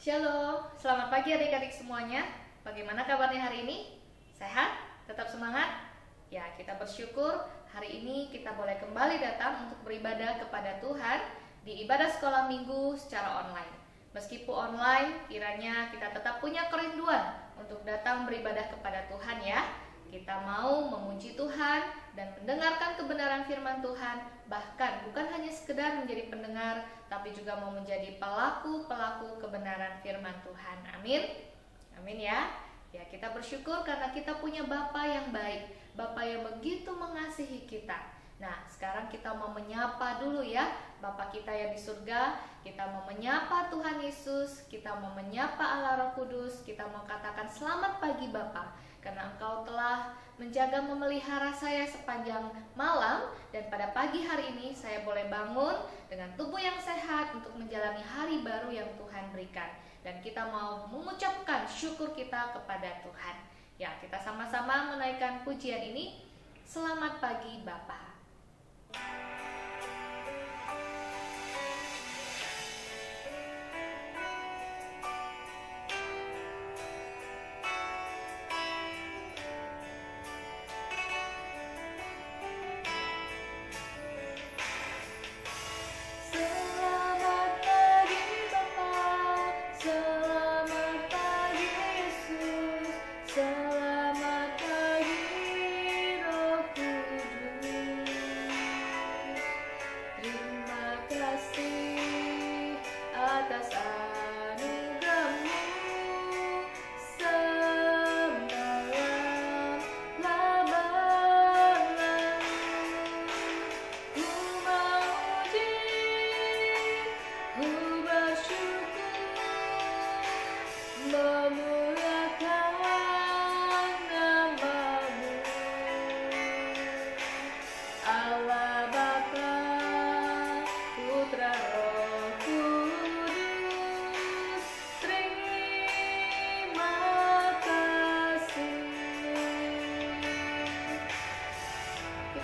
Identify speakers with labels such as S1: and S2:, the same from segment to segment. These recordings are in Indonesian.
S1: Shalom, selamat pagi adik-adik semuanya. Bagaimana kabarnya hari ini? Sehat? Tetap semangat? Ya, kita bersyukur hari ini kita boleh kembali datang untuk beribadah kepada Tuhan di ibadah sekolah minggu secara online. Meskipun online, kiranya kita tetap punya kerinduan untuk datang beribadah kepada Tuhan ya. Kita mau memuji Tuhan dan mendengarkan kebenaran firman Tuhan, bahkan bukan hanya sekedar menjadi pendengar, tapi juga mau menjadi pelaku-pelaku kebenaran firman Tuhan. Amin. Amin ya. Ya, kita bersyukur karena kita punya Bapa yang baik, Bapa yang begitu mengasihi kita. Nah, sekarang kita mau menyapa dulu ya Bapa kita yang di surga. Kita mau menyapa Tuhan Yesus, kita mau menyapa Allah Roh Kudus, kita mau katakan selamat pagi Bapa, karena Engkau telah menjaga memelihara saya sepanjang malam, dan pada pagi hari ini saya boleh bangun dengan tubuh yang sehat untuk menjalani hari baru yang Tuhan berikan. Dan kita mau mengucapkan syukur kita kepada Tuhan. Ya, kita sama-sama menaikkan pujian ini. Selamat pagi Bapa.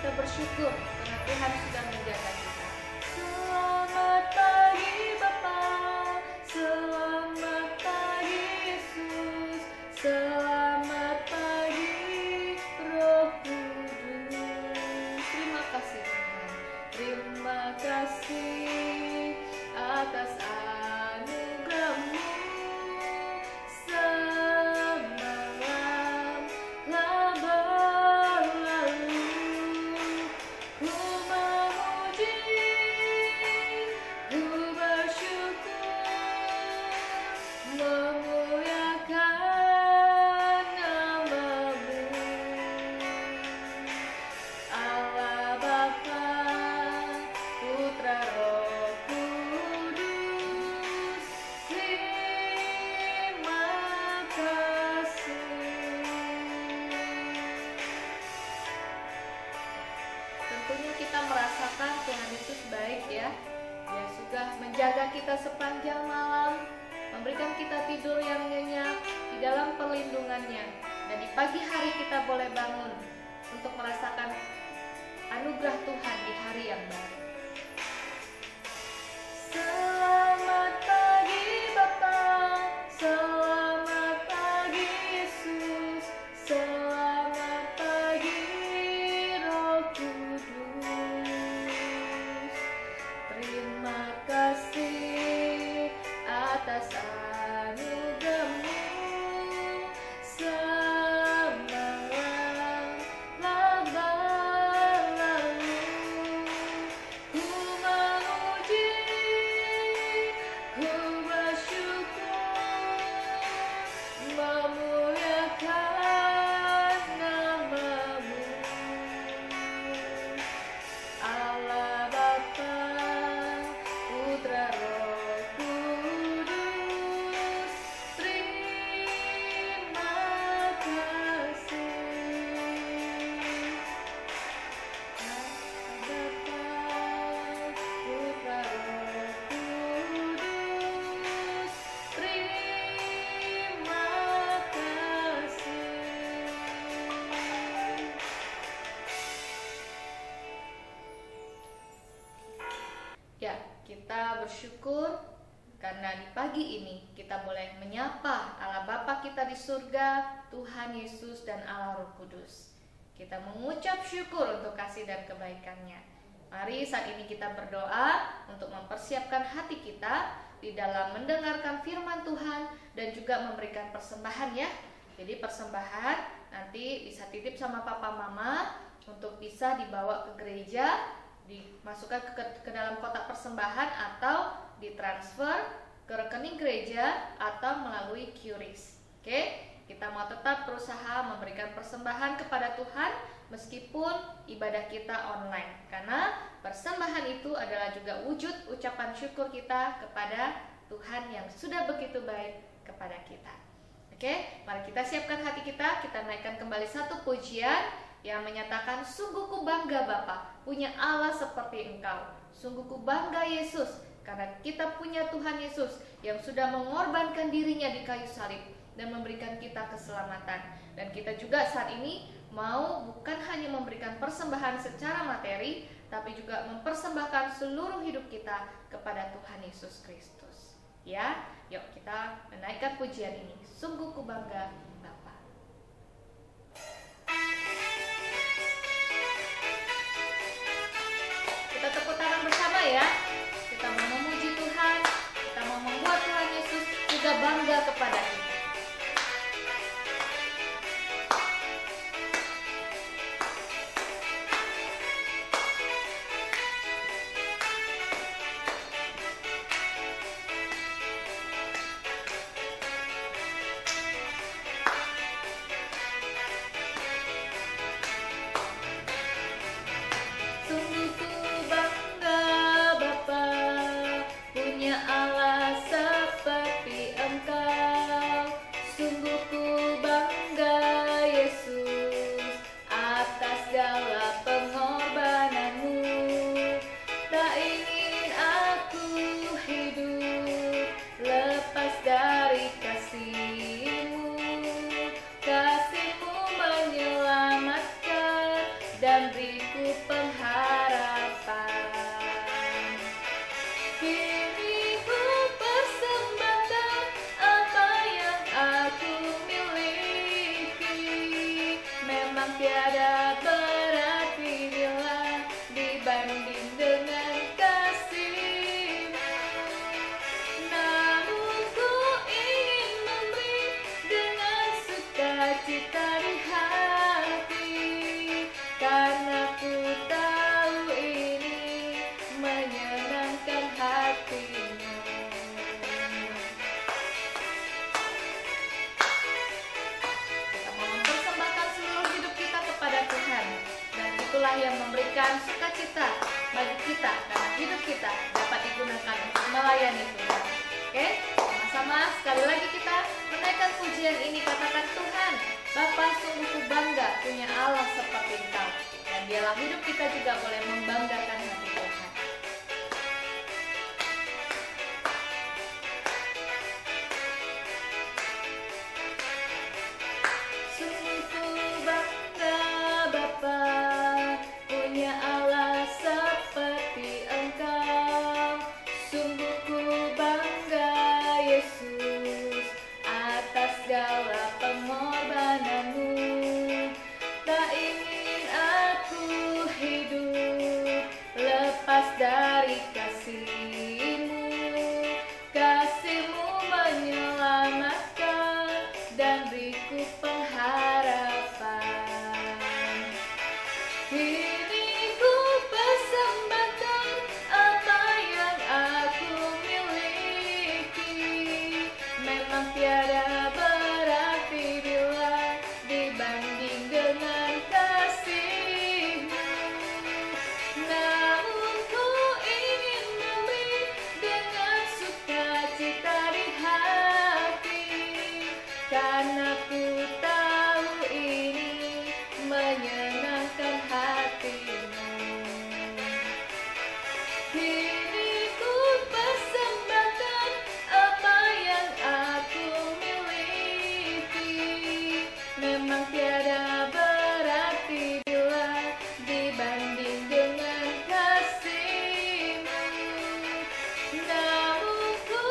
S1: Kita bersyukur karena Tuhan sudah menjaga kita. Selamat pagi Bapa, selamat pagi Yesus, selamat pagi Roh Kudus. Terima kasih Tuhan, terima kasih atas anugerah-Mu. Tentunya kita merasakan Tuhan Yesus baik ya. Dia sudah menjaga kita sepanjang malam, memberikan kita tidur yang nyenyak di dalam perlindungannya. Dan di pagi hari kita boleh bangun untuk merasakan anugerah Tuhan di hari yang baru. Selamat pagi Bapa, selamat pagi Yesus, selamat pagi Roh Kudus. Terima kasih atas anugerah-Mu. Semalam telah berlalu, Karena di pagi ini kita boleh menyapa Allah Bapa kita di surga, Tuhan Yesus dan Allah Roh Kudus. Kita mengucap syukur untuk kasih dan kebaikan-Nya. Mari saat ini kita berdoa untuk mempersiapkan hati kita di dalam mendengarkan firman Tuhan dan juga memberikan persembahan ya. Jadi persembahan nanti bisa titip sama papa mama untuk bisa dibawa ke gereja, dimasukkan ke dalam kotak persembahan atau ditransfer ke rekening gereja atau melalui QRIS. Oke, kita mau tetap berusaha memberikan persembahan kepada Tuhan meskipun ibadah kita online, karena persembahan itu adalah juga wujud ucapan syukur kita kepada Tuhan yang sudah begitu baik kepada kita. Oke, mari kita siapkan hati kita naikkan kembali satu pujian yang menyatakan, sungguh ku bangga Bapa, punya Allah seperti Engkau. Sungguh ku bangga Yesus, karena kita punya Tuhan Yesus yang sudah mengorbankan dirinya di kayu salib dan memberikan kita keselamatan. Dan kita juga saat ini mau bukan hanya memberikan persembahan secara materi, tapi juga mempersembahkan seluruh hidup kita kepada Tuhan Yesus Kristus. Ya, yuk kita menaikkan pujian ini. Sungguh ku bangga Bapa. Kita tepuk tangan bersama ya. Kita mau memuji Tuhan, kita mau membuat Tuhan Yesus juga bangga kepada kita. Yang memberikan sukacita bagi kita, karena hidup kita dapat digunakan untuk melayani Tuhan. Oke, sama-sama sekali lagi kita menaikkan pujian ini. Katakan, Tuhan Bapa, sungguh ku bangga punya Allah seperti Engkau, dan biarlah hidup kita juga boleh membanggakan hati Tuhan. Sungguh ku bangga Bapa, punya Allah seperti Engkau. Sungguh ku bangga Yesus atas segala pengorbananmu. Tak ingin aku hidup lepas dari kasih-Mu. Kasih-Mu menyelamatkan dan beriku pengharapan. Tiada berarti bila dibanding dengan kasih-Mu. Namun ku ingin memberi dengan sukacita di hati, karena ku tahu ini menyenangkan hati-Mu. Memang tiada berarti bila dibanding dengan kasih-Mu. Namun ku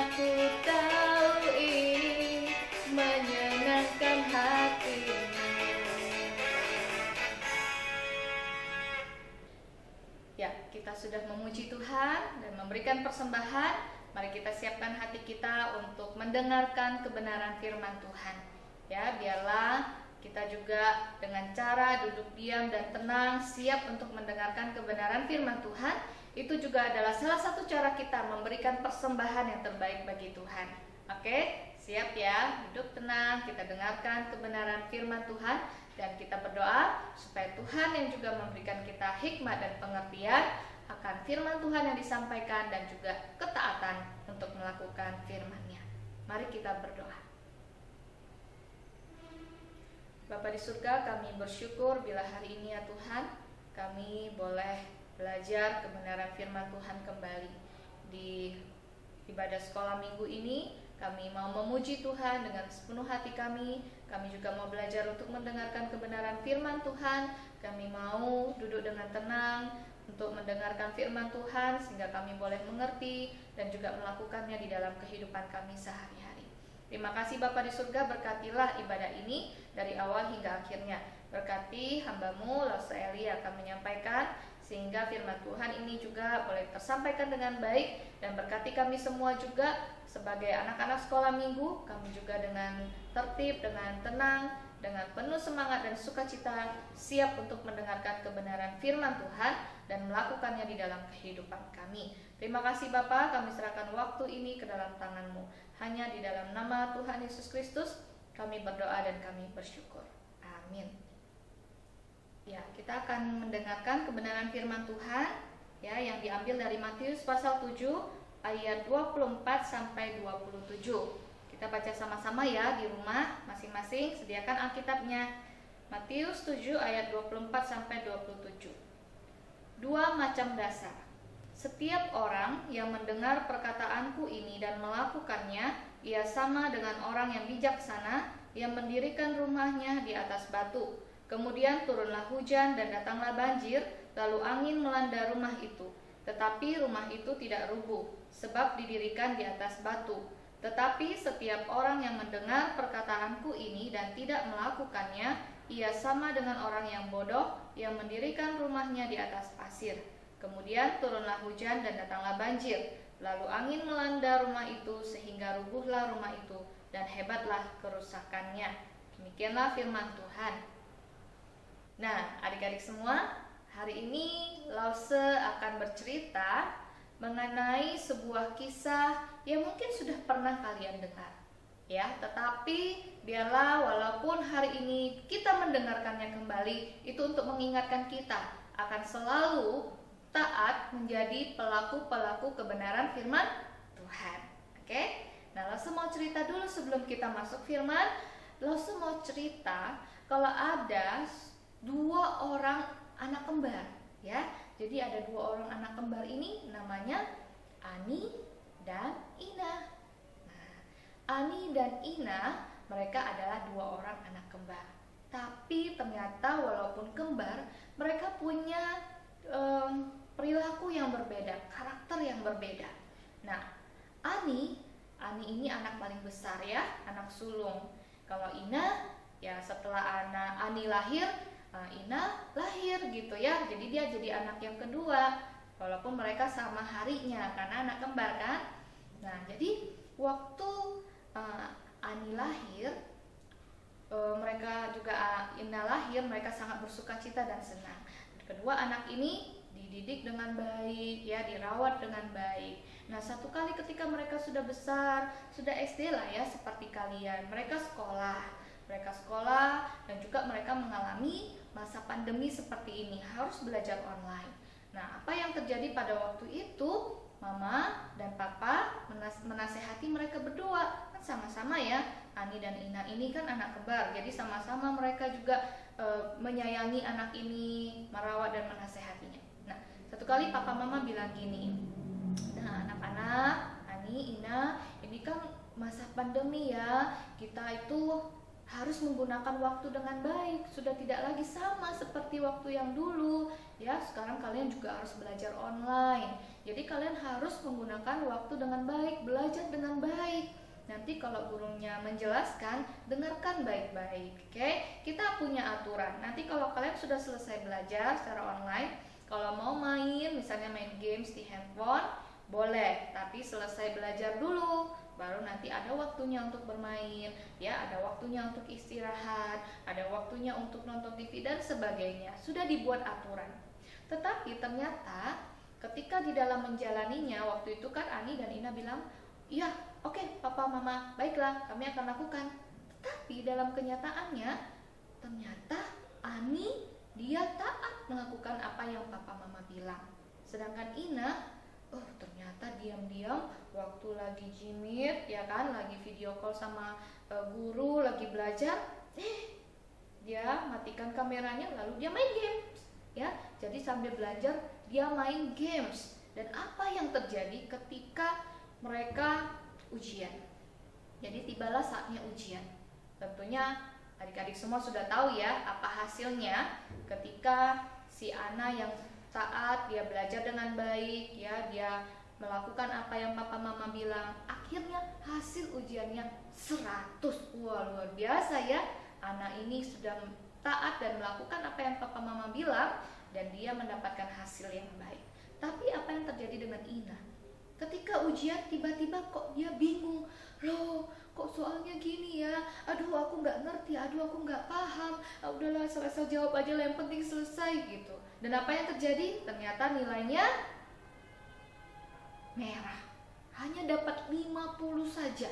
S1: Aku tahu ini menyenangkan hatimu. Ya, kita sudah memuji Tuhan dan memberikan persembahan. Mari kita siapkan hati kita untuk mendengarkan kebenaran firman Tuhan. Ya, biarlah kita juga dengan cara duduk diam dan tenang, siap untuk mendengarkan kebenaran firman Tuhan. Itu juga adalah salah satu cara kita memberikan persembahan yang terbaik bagi Tuhan. Oke, siap ya, duduk tenang, kita dengarkan kebenaran firman Tuhan. Dan kita berdoa supaya Tuhan yang juga memberikan kita hikmat dan pengertian akan firman Tuhan yang disampaikan dan juga ketaatan untuk melakukan firman-Nya. Mari kita berdoa. Bapa di surga, kami bersyukur bila hari ini ya Tuhan, kami boleh belajar kebenaran firman Tuhan kembali. Di ibadah sekolah minggu ini, kami mau memuji Tuhan dengan sepenuh hati kami. Kami juga mau belajar untuk mendengarkan kebenaran firman Tuhan. Kami mau duduk dengan tenang untuk mendengarkan firman Tuhan sehingga kami boleh mengerti dan juga melakukannya di dalam kehidupan kami sehari-hari. Terima kasih Bapa di surga, berkatilah ibadah ini dari awal hingga akhirnya. Berkati hamba-Mu Lause Eli akan menyampaikan sehingga firman Tuhan ini juga boleh tersampaikan dengan baik, dan berkati kami semua juga sebagai anak-anak sekolah minggu. Kami juga dengan tertib, dengan tenang, dengan penuh semangat dan sukacita siap untuk mendengarkan kebenaran firman Tuhan dan melakukannya di dalam kehidupan kami. Terima kasih Bapa, kami serahkan waktu ini ke dalam tangan-Mu. Hanya di dalam nama Tuhan Yesus Kristus kami berdoa dan kami bersyukur. Amin. Ya, kita akan mendengarkan kebenaran firman Tuhan ya yang diambil dari Matius pasal 7 ayat 24 sampai 27. Kita baca sama-sama ya di rumah masing-masing, sediakan Alkitabnya. Matius 7 ayat 24 sampai 27. Dua macam dasar. Setiap orang yang mendengar perkataanku ini dan melakukannya, ia sama dengan orang yang bijaksana yang mendirikan rumahnya di atas batu. Kemudian turunlah hujan dan datanglah banjir, lalu angin melanda rumah itu. Tetapi rumah itu tidak rubuh, sebab didirikan di atas batu. Tetapi setiap orang yang mendengar perkataanku ini dan tidak melakukannya, ia sama dengan orang yang bodoh yang mendirikan rumahnya di atas pasir. Kemudian turunlah hujan dan datanglah banjir, lalu angin melanda rumah itu sehingga rubuhlah rumah itu dan hebatlah kerusakannya. Demikianlah firman Tuhan. Nah, adik-adik semua, hari ini Lause akan bercerita mengenai sebuah kisah yang mungkin sudah pernah kalian dengar. Ya, tetapi biarlah walaupun hari ini kita mendengarkannya kembali, itu untuk mengingatkan kita akan selalu taat menjadi pelaku-pelaku kebenaran firman Tuhan. Oke? Nah, Lause mau cerita dulu sebelum kita masuk firman. Lause mau cerita kalau ada dua orang anak kembar, ya. Jadi ada dua orang anak kembar ini namanya Ani dan Ina. Nah, Ani dan Ina mereka adalah dua orang anak kembar. Tapi ternyata walaupun kembar, mereka punya perilaku yang berbeda, karakter yang berbeda. Nah, Ani ini anak paling besar ya, anak sulung. Kalau Ina ya setelah Ani lahir, Ina lahir gitu ya. Jadi dia jadi anak yang kedua. Walaupun mereka sama harinya karena anak kembar kan. Nah, jadi waktu Ani lahir, mereka juga Ina lahir, mereka sangat bersukacita dan senang. Kedua anak ini dididik dengan baik, ya, dirawat dengan baik. Nah, satu kali ketika mereka sudah besar, sudah SD lah ya seperti kalian, mereka sekolah dan juga mereka mengalami masa pandemi seperti ini, harus belajar online. Nah, apa yang terjadi pada waktu itu? Mama dan Papa menasehati mereka berdua, kan sama-sama ya, Ani dan Ina ini kan anak kembar, jadi sama-sama mereka juga menyayangi anak ini, merawat dan menasehatinya. Nah, satu kali Papa Mama bilang gini, nah anak-anak, Ani, Ina, ini kan masa pandemi ya, kita itu harus menggunakan waktu dengan baik. Sudah tidak lagi sama seperti waktu yang dulu ya. Sekarang kalian juga harus belajar online. Jadi kalian harus menggunakan waktu dengan baik, belajar dengan baik. Nanti kalau gurunya menjelaskan, dengarkan baik-baik. Oke? Kita punya aturan. Nanti kalau kalian sudah selesai belajar secara online, kalau mau main, misalnya main games di handphone, boleh, tapi selesai belajar dulu, baru nanti ada waktunya untuk bermain, ya, ada waktunya untuk istirahat, ada waktunya untuk nonton TV dan sebagainya. Sudah dibuat aturan. Tetapi ternyata ketika di dalam menjalaninya, waktu itu kan Ani dan Ina bilang, iya, oke, papa mama, baiklah, kami akan lakukan. Tetapi dalam kenyataannya, ternyata Ani dia taat melakukan apa yang papa mama bilang. Sedangkan Ina, ternyata diam-diam waktu lagi jimit, ya kan, lagi video call sama guru, lagi belajar, dia matikan kameranya lalu dia main games, ya. Jadi sambil belajar dia main games. Dan apa yang terjadi ketika mereka ujian? Jadi tibalah saatnya ujian. Tentunya adik-adik semua sudah tahu ya apa hasilnya ketika si Ana yang taat, dia belajar dengan baik, ya, dia melakukan apa yang papa mama bilang. Akhirnya hasil ujiannya 100. Wah, luar biasa ya. Anak ini sudah taat dan melakukan apa yang papa mama bilang, dan dia mendapatkan hasil yang baik. Tapi apa yang terjadi dengan Ina? Ketika ujian tiba-tiba kok dia bingung. Loh, kok soalnya gini ya? Aduh, aku nggak ngerti, aduh aku nggak paham. Udahlah, asal jawab aja lah, yang penting selesai gitu. Dan apa yang terjadi? Ternyata nilainya merah. Hanya dapat 50 saja.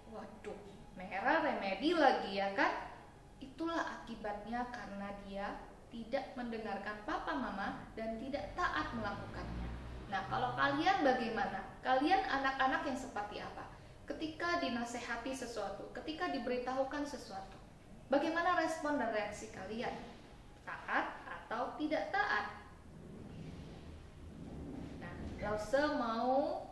S1: Waduh, merah, remedi lagi ya kan? Itulah akibatnya karena dia tidak mendengarkan papa mama dan tidak taat melakukannya. Nah, kalau kalian bagaimana? Kalian anak-anak yang seperti apa? Ketika dinasehati sesuatu, ketika diberitahukan sesuatu, bagaimana respon dan reaksi kalian? Taat atau tidak taat? Nah, Lause mau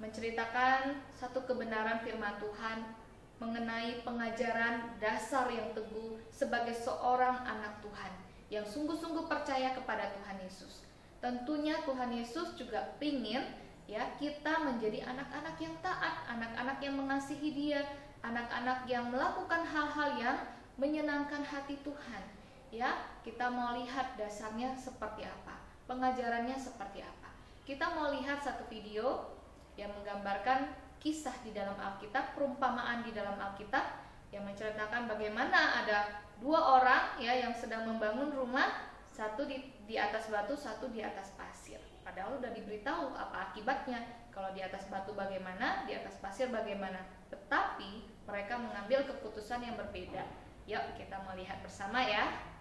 S1: menceritakan satu kebenaran firman Tuhan mengenai pengajaran dasar yang teguh sebagai seorang anak Tuhan yang sungguh-sungguh percaya kepada Tuhan Yesus. Tentunya Tuhan Yesus juga ingin ya kita menjadi anak-anak yang taat, anak-anak yang mengasihi Dia, anak-anak yang melakukan hal-hal yang menyenangkan hati Tuhan. Ya, kita mau lihat dasarnya seperti apa, pengajarannya seperti apa. Kita mau lihat satu video yang menggambarkan kisah di dalam Alkitab, perumpamaan di dalam Alkitab yang menceritakan bagaimana ada dua orang ya yang sedang membangun rumah, satu di atas batu, satu di atas pasir. Padahal udah diberitahu apa akibatnya. Kalau di atas batu bagaimana, di atas pasir bagaimana. Tetapi mereka mengambil keputusan yang berbeda. Yuk kita mau lihat bersama ya.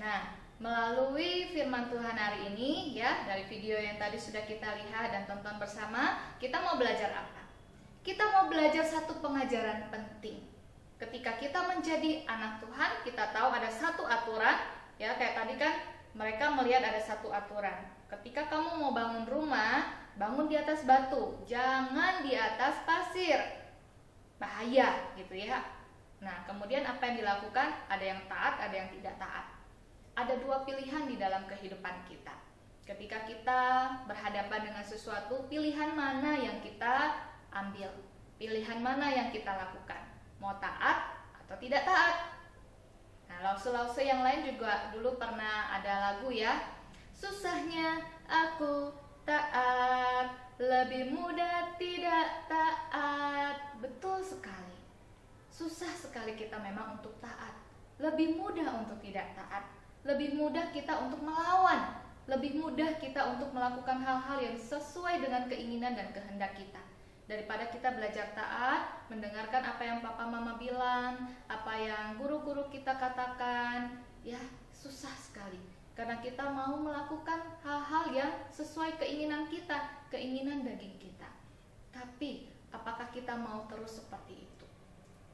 S1: Nah, melalui firman Tuhan hari ini ya, dari video yang tadi sudah kita lihat dan tonton bersama, kita mau belajar apa? Kita mau belajar satu pengajaran penting. Ketika kita menjadi anak Tuhan, kita tahu ada satu aturan, ya kayak tadi kan mereka melihat ada satu aturan. Ketika kamu mau bangun rumah, bangun di atas batu, jangan di atas pasir. Bahaya gitu ya. Nah, kemudian apa yang dilakukan? Ada yang taat, ada yang tidak taat. Ada dua pilihan di dalam kehidupan kita. Ketika kita berhadapan dengan sesuatu, pilihan mana yang kita ambil? Pilihan mana yang kita lakukan? Mau taat atau tidak taat? Nah, lause-lause yang lain juga dulu pernah ada lagu ya. Susahnya aku taat, lebih mudah tidak taat. Betul sekali. Susah sekali kita memang untuk taat. Lebih mudah untuk tidak taat. Lebih mudah kita untuk melawan. Lebih mudah kita untuk melakukan hal-hal yang sesuai dengan keinginan dan kehendak kita. Daripada kita belajar taat, mendengarkan apa yang papa mama bilang, apa yang guru-guru kita katakan, ya susah sekali. Karena kita mau melakukan hal-hal yang sesuai keinginan kita, keinginan daging kita. Tapi, apakah kita mau terus seperti itu?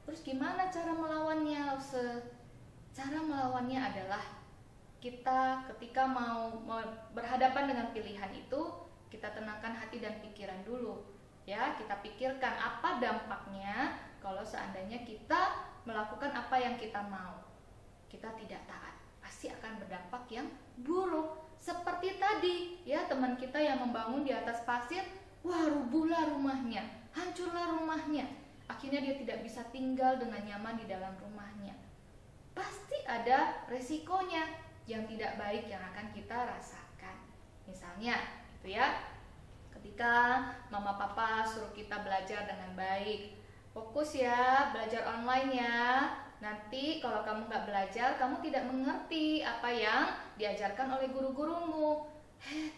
S1: Terus gimana cara melawannya? Cara melawannya adalah kita ketika mau berhadapan dengan pilihan itu, kita tenangkan hati dan pikiran dulu. Ya, kita pikirkan apa dampaknya kalau seandainya kita melakukan apa yang kita mau. Kita tidak taat, pasti akan berdampak yang buruk. Seperti tadi, ya teman kita yang membangun di atas pasir, wah rubuhlah rumahnya, hancurlah rumahnya. Akhirnya dia tidak bisa tinggal dengan nyaman di dalam rumahnya. Pasti ada resikonya yang tidak baik yang akan kita rasakan. Misalnya, gitu ya. Ketika mama papa suruh kita belajar dengan baik, fokus ya, belajar online ya. Nanti kalau kamu nggak belajar, kamu tidak mengerti apa yang diajarkan oleh guru-gurumu.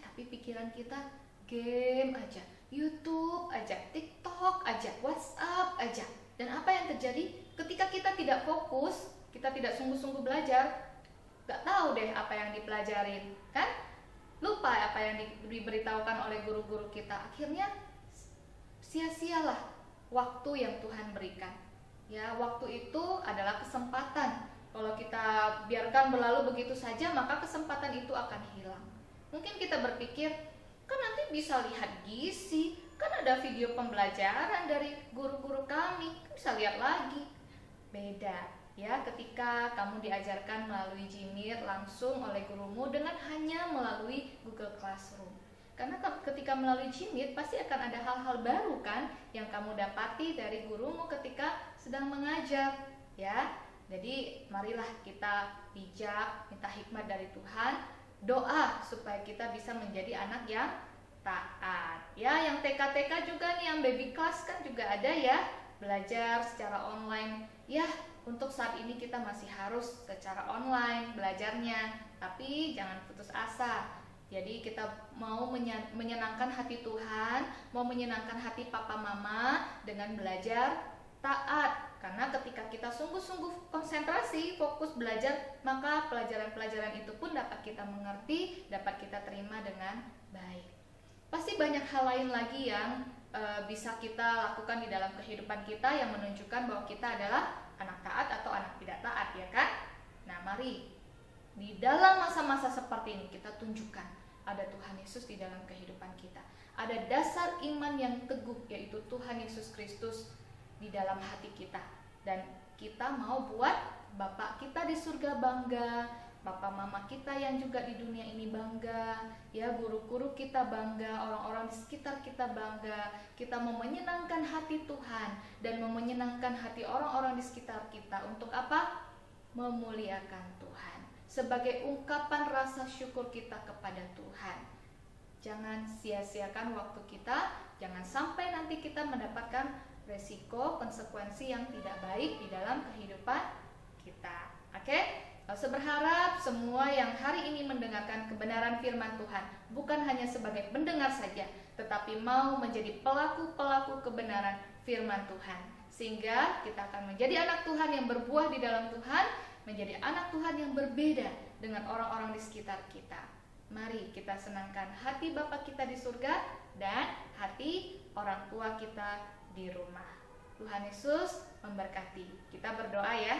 S1: Tapi pikiran kita game aja, YouTube aja, TikTok aja, WhatsApp aja. Dan apa yang terjadi ketika kita tidak fokus, kita tidak sungguh-sungguh belajar, nggak tahu deh apa yang dipelajarin, kan? Lupa apa yang diberitahukan oleh guru-guru kita. Akhirnya sia-sialah waktu yang Tuhan berikan. Ya, waktu itu adalah kesempatan. Kalau kita biarkan berlalu begitu saja, maka kesempatan itu akan hilang. Mungkin kita berpikir, kan nanti bisa lihat gizi, kan ada video pembelajaran dari guru-guru kami, kan bisa lihat lagi. Beda. Ya, ketika kamu diajarkan melalui Jimit langsung oleh gurumu dengan hanya melalui Google Classroom. Karena ketika melalui Jimit pasti akan ada hal-hal baru kan yang kamu dapati dari gurumu ketika sedang mengajar, ya. Jadi marilah kita bijak, minta hikmat dari Tuhan, doa supaya kita bisa menjadi anak yang taat. Ya, yang TK-TK juga nih, yang baby class kan juga ada ya, belajar secara online. Ya, untuk saat ini kita masih harus secara online belajarnya, tapi jangan putus asa. Jadi kita mau menyenangkan hati Tuhan, mau menyenangkan hati papa mama dengan belajar taat. Karena ketika kita sungguh-sungguh konsentrasi, fokus belajar, maka pelajaran-pelajaran itu pun dapat kita mengerti, dapat kita terima dengan baik. Pasti banyak hal lain lagi yang bisa kita lakukan di dalam kehidupan kita yang menunjukkan bahwa kita adalah anak taat atau anak tidak taat, ya kan? Nah, mari di dalam masa-masa seperti ini kita tunjukkan ada Tuhan Yesus di dalam kehidupan kita. Ada dasar iman yang teguh, yaitu Tuhan Yesus Kristus di dalam hati kita. Dan kita mau buat Bapak kita di surga bangga, Bapak mama kita yang juga di dunia ini bangga, ya guru-guru kita bangga, orang-orang di sekitar kita bangga. Kita mau menyenangkan hati Tuhan dan mau menyenangkan hati orang-orang di sekitar kita. Untuk apa? Memuliakan Tuhan. Sebagai ungkapan rasa syukur kita kepada Tuhan. Jangan sia-siakan waktu kita, jangan sampai nanti kita mendapatkan resiko, konsekuensi yang tidak baik di dalam kehidupan kita. Oke? Saya berharap semua yang hari ini mendengarkan kebenaran firman Tuhan bukan hanya sebagai pendengar saja, tetapi mau menjadi pelaku-pelaku kebenaran firman Tuhan. Sehingga kita akan menjadi anak Tuhan yang berbuah di dalam Tuhan, menjadi anak Tuhan yang berbeda dengan orang-orang di sekitar kita. Mari kita senangkan hati Bapa kita di surga dan hati orang tua kita di rumah. Tuhan Yesus memberkati. Kita berdoa ya.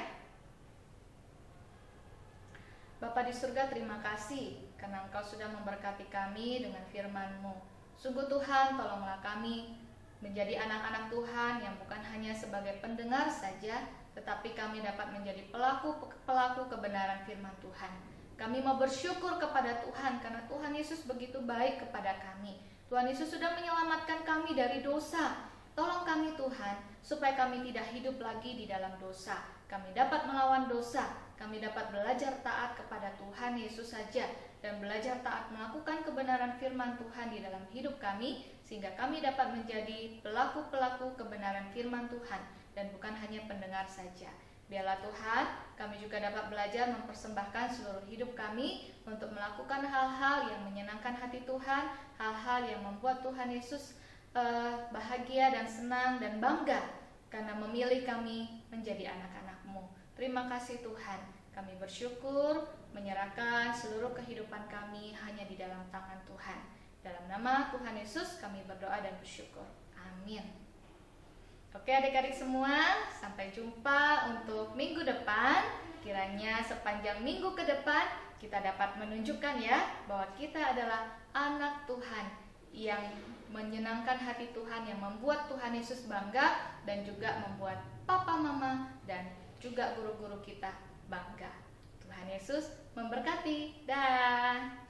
S1: Bapa di surga, terima kasih karena Engkau sudah memberkati kami dengan firman-Mu. Sungguh Tuhan, tolonglah kami menjadi anak-anak Tuhan yang bukan hanya sebagai pendengar saja, tetapi kami dapat menjadi pelaku kebenaran firman Tuhan. Kami mau bersyukur kepada Tuhan karena Tuhan Yesus begitu baik kepada kami. Tuhan Yesus sudah menyelamatkan kami dari dosa. Tolong kami Tuhan, supaya kami tidak hidup lagi di dalam dosa. Kami dapat melawan dosa. Kami dapat belajar taat kepada Tuhan Yesus saja dan belajar taat melakukan kebenaran firman Tuhan di dalam hidup kami, sehingga kami dapat menjadi pelaku-pelaku kebenaran firman Tuhan dan bukan hanya pendengar saja. Biarlah Tuhan, kami juga dapat belajar mempersembahkan seluruh hidup kami untuk melakukan hal-hal yang menyenangkan hati Tuhan, hal-hal yang membuat Tuhan Yesus bahagia dan senang dan bangga karena memilih kami menjadi anak-anak-Mu. Terima kasih Tuhan, kami bersyukur menyerahkan seluruh kehidupan kami hanya di dalam tangan Tuhan. Dalam nama Tuhan Yesus kami berdoa dan bersyukur. Amin. Oke adik-adik semua, sampai jumpa untuk minggu depan. Kiranya sepanjang minggu ke depan kita dapat menunjukkan ya bahwa kita adalah anak Tuhan yang menyenangkan hati Tuhan, yang membuat Tuhan Yesus bangga dan juga membuat papa mama dan juga guru-guru kita bangga. Tuhan Yesus memberkati. Dah.